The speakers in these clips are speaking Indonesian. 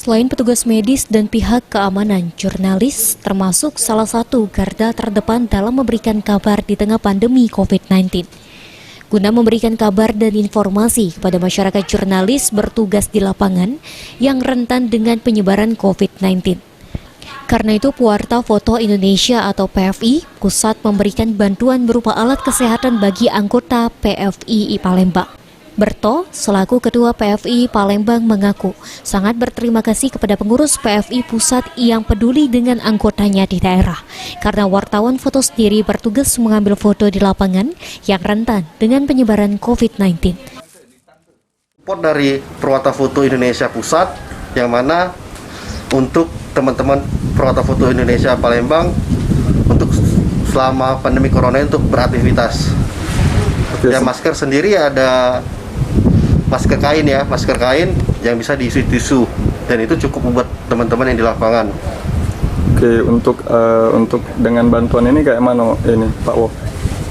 Selain petugas medis dan pihak keamanan, jurnalis termasuk salah satu garda terdepan dalam memberikan kabar di tengah pandemi COVID-19. Guna memberikan kabar dan informasi kepada masyarakat, jurnalis bertugas di lapangan yang rentan dengan penyebaran COVID-19. Karena itu, Pewarta Foto Indonesia atau PFI Pusat memberikan bantuan berupa alat kesehatan bagi anggota PFI Palembang. Berto, selaku Ketua PFI Palembang, mengaku sangat berterima kasih kepada pengurus PFI Pusat yang peduli dengan anggotanya di daerah, karena wartawan foto sendiri bertugas mengambil foto di lapangan yang rentan dengan penyebaran COVID-19. Support dari Pewarta Foto Indonesia Pusat, yang mana untuk teman-teman Pewarta Foto Indonesia Palembang untuk selama pandemi corona untuk beraktivitas. Ya, masker sendiri ada masker kain yang bisa diisi tisu, dan itu cukup buat teman-teman yang di lapangan. Oke, untuk dengan bantuan ini kayak mana ini Pak Wok?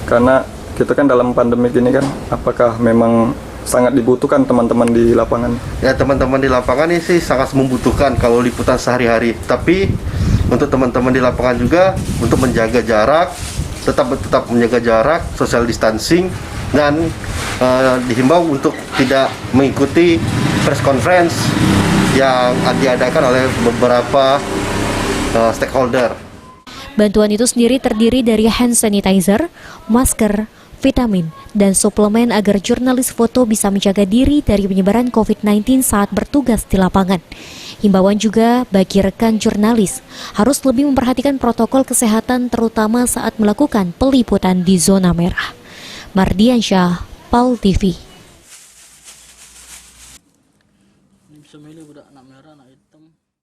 Karena kita kan dalam pandemi ini kan, apakah memang sangat dibutuhkan teman-teman di lapangan? Ya, teman-teman di lapangan ini sih sangat membutuhkan kalau liputan sehari-hari. Tapi untuk teman-teman di lapangan juga untuk menjaga jarak, tetap menjaga jarak, social distancing, dan dihimbau untuk tidak mengikuti press conference yang diadakan oleh beberapa stakeholder. Bantuan itu sendiri terdiri dari hand sanitizer, masker, vitamin, dan suplemen agar jurnalis foto bisa menjaga diri dari penyebaran COVID-19 saat bertugas di lapangan. Himbauan juga bagi rekan jurnalis harus lebih memperhatikan protokol kesehatan terutama saat melakukan peliputan di zona merah. Mardiansyah, PAL TV. Ini bisa milih budak anak merah, anak hitam.